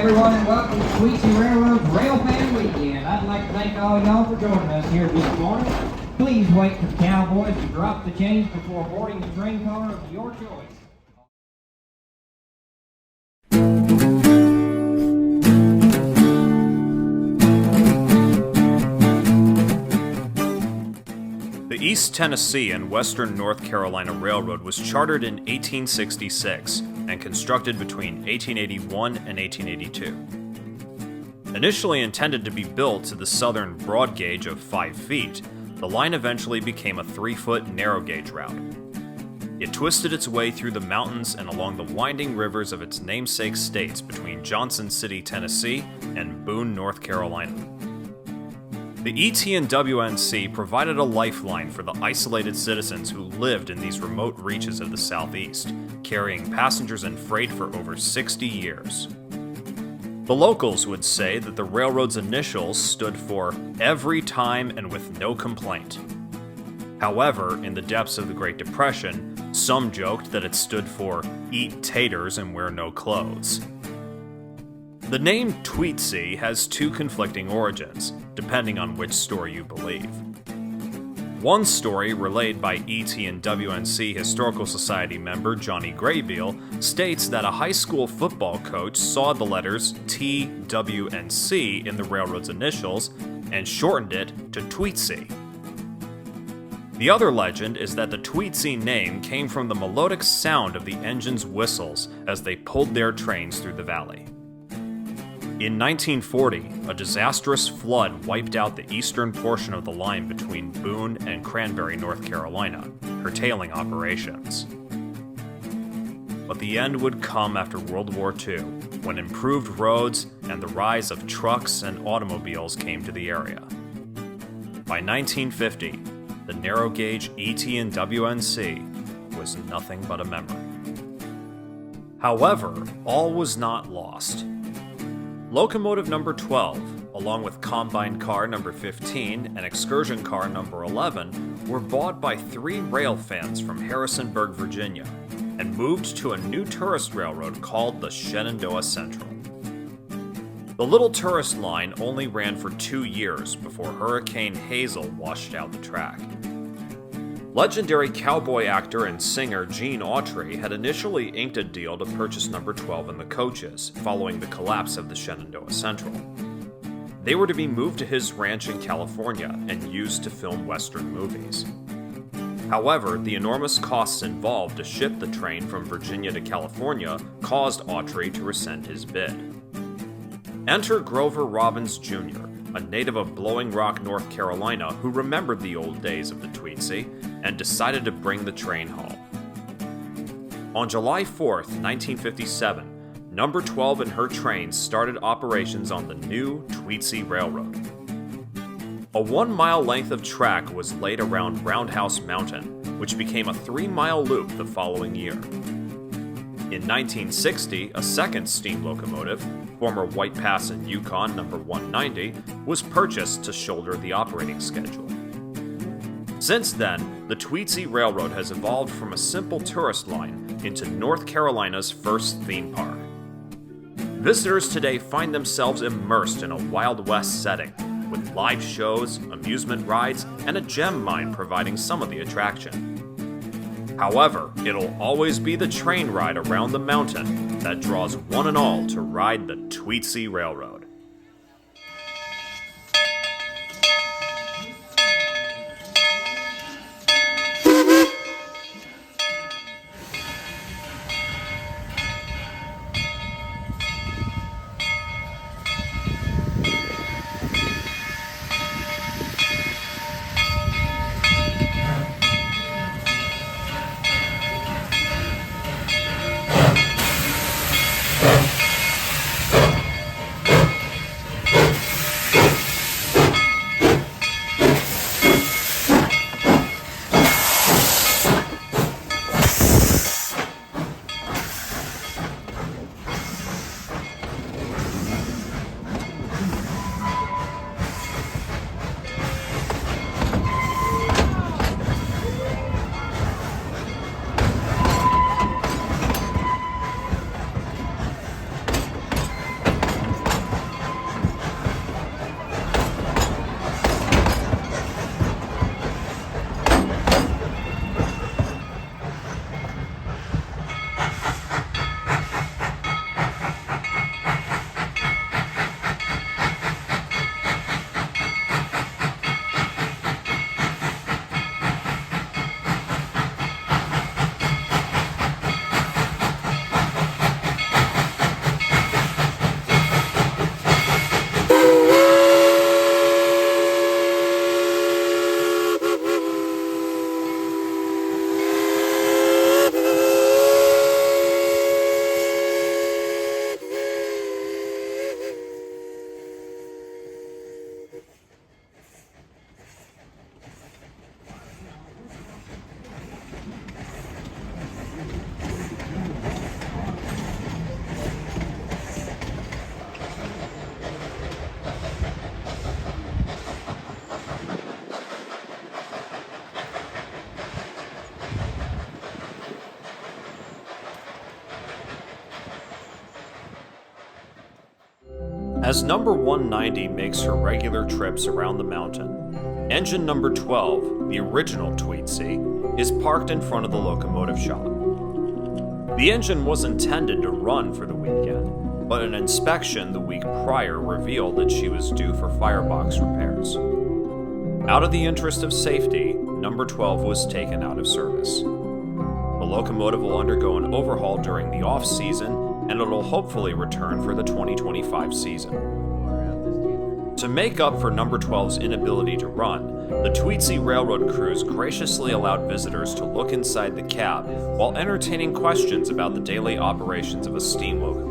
everyone, and welcome to Tweetsie Railroad's Railfan Weekend. I'd like to thank all y'all for joining us here this morning. Please wait for the cowboys to drop the change before boarding the train car of your choice. The East Tennessee and Western North Carolina Railroad was chartered in 1866 and constructed between 1881 and 1882. Initially intended to be built to the southern broad gauge of 5 feet, the line eventually became a 3-foot narrow gauge route. It twisted its way through the mountains and along the winding rivers of its namesake states between Johnson City, Tennessee, and Boone, North Carolina. The ET&WNC provided a lifeline for the isolated citizens who lived in these remote reaches of the Southeast, carrying passengers and freight for over 60 years. The locals would say that the railroad's initials stood for every time and with no complaint. However, in the depths of the Great Depression, some joked that it stood for eat taters and wear no clothes. The name Tweetsie has 2 conflicting origins, depending on which story you believe. One story, relayed by ET&WNC Historical Society member Johnny Graybeal, states that a high school football coach saw the letters TWNC in the railroad's initials and shortened it to Tweetsie. The other legend is that the Tweetsie name came from the melodic sound of the engine's whistles as they pulled their trains through the valley. In 1940, a disastrous flood wiped out the eastern portion of the line between Boone and Cranberry, North Carolina, curtailing operations. But the end would come after World War II, when improved roads and the rise of trucks and automobiles came to the area. By 1950, the narrow-gauge ET&WNC was nothing but a memory. However, all was not lost. Locomotive number 12, along with combine car number 15 and excursion car number 11, were bought by 3 rail fans from Harrisonburg, Virginia, and moved to a new tourist railroad called the Shenandoah Central. The little tourist line only ran for 2 years before Hurricane Hazel washed out the track. Legendary cowboy actor and singer Gene Autry had initially inked a deal to purchase number 12 and the coaches, following the collapse of the Shenandoah Central. They were to be moved to his ranch in California and used to film Western movies. However, the enormous costs involved to ship the train from Virginia to California caused Autry to rescind his bid. Enter Grover Robbins Jr., a native of Blowing Rock, North Carolina, who remembered the old days of the Tweetsie and decided to bring the train home. On July 4th, 1957, number 12 and her trains started operations on the new Tweetsie Railroad. A 1-mile length of track was laid around Roundhouse Mountain, which became a 3-mile loop the following year. In 1960, a second steam locomotive, former White Pass and Yukon number 190, was purchased to shoulder the operating schedule. Since then, the Tweetsie Railroad has evolved from a simple tourist line into North Carolina's first theme park. Visitors today find themselves immersed in a Wild West setting, with live shows, amusement rides, and a gem mine providing some of the attraction. However, it'll always be the train ride around the mountain that draws one and all to ride the Tweetsie Railroad. As number 190 makes her regular trips around the mountain, engine number 12, the original Tweetsie, is parked in front of the locomotive shop. The engine was intended to run for the weekend, but an inspection the week prior revealed that she was due for firebox repairs. Out of the interest of safety, number 12 was taken out of service. The locomotive will undergo an overhaul during the off-season, and it'll hopefully return for the 2025 season. To make up for number 12's inability to run, the Tweetsie Railroad crews graciously allowed visitors to look inside the cab while entertaining questions about the daily operations of a steam locomotive.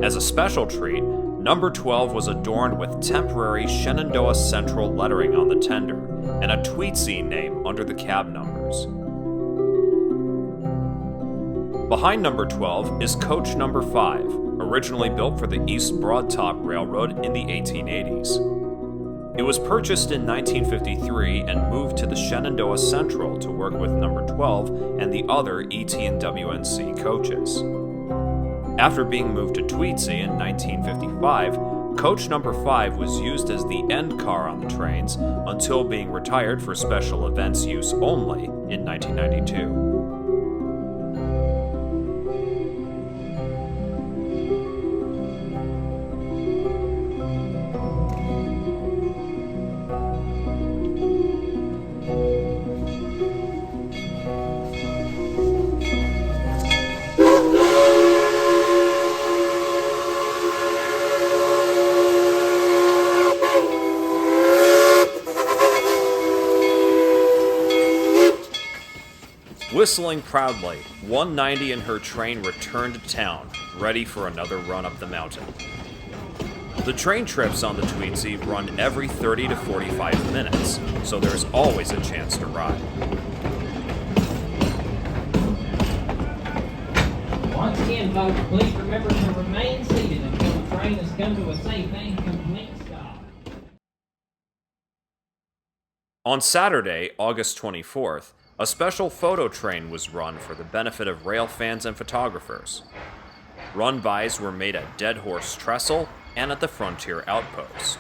As a special treat, number 12 was adorned with temporary Shenandoah Central lettering on the tender and a Tweetsie name under the cab numbers. Behind number 12 is coach number 5, originally built for the East Broadtop Railroad in the 1880s. It was purchased in 1953 and moved to the Shenandoah Central to work with number 12 and the other ET&WNC coaches. After being moved to Tweetsie in 1955, coach number 5 was used as the end car on the trains until being retired for special events use only in 1992. Whistling proudly, 190 and her train returned to town, ready for another run up the mountain. The train trips on the Tweetsie run every 30 to 45 minutes, so there's always a chance to ride. Once again, folks, please remember to remain seated until the train has come to a safe and complete stop. On Saturday, August 24th, a special photo train was run for the benefit of rail fans and photographers. Runbys were made at Dead Horse Trestle and at the Frontier Outpost.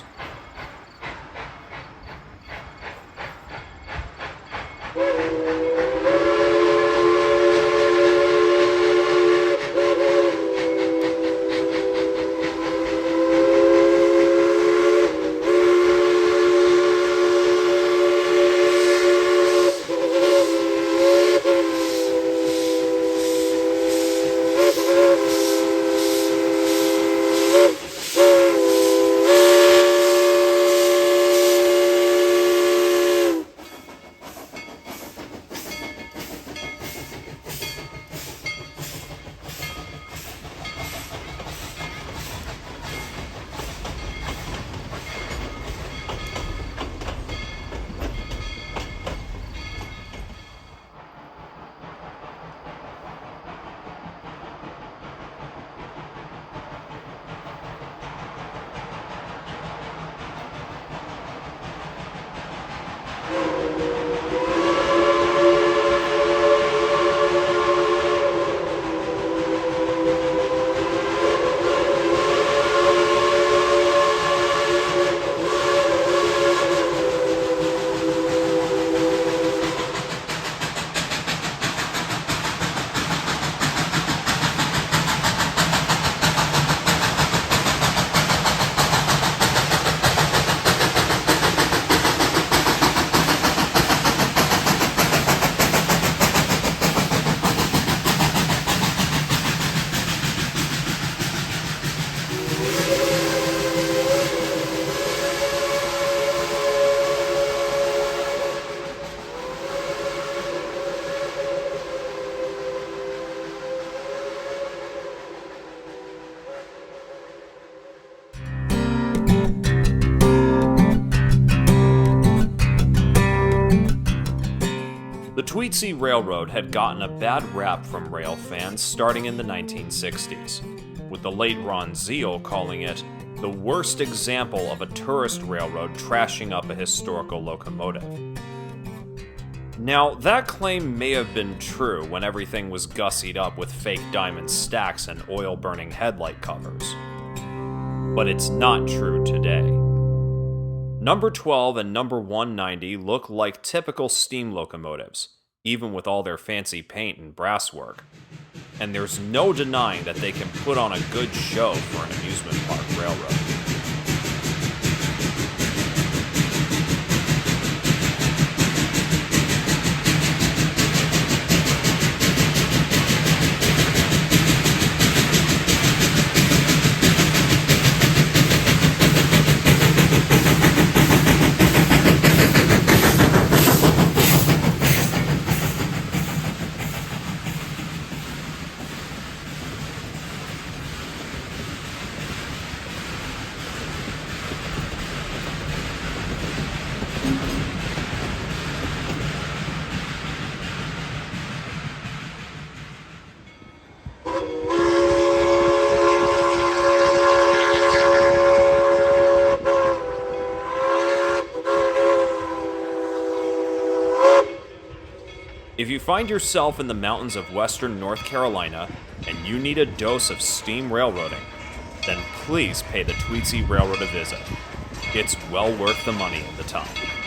The Tweetsie Railroad had gotten a bad rap from rail fans starting in the 1960s, with the late Ron Zeal calling it the worst example of a tourist railroad trashing up a historical locomotive. Now, that claim may have been true when everything was gussied up with fake diamond stacks and oil-burning headlight covers. But it's not true today. Number 12 and number 190 look like typical steam locomotives, even with all their fancy paint and brasswork. And there's no denying that they can put on a good show for an amusement park railroad. If you find yourself in the mountains of western North Carolina and you need a dose of steam railroading, then please pay the Tweetsie Railroad a visit. It's well worth the money and the time.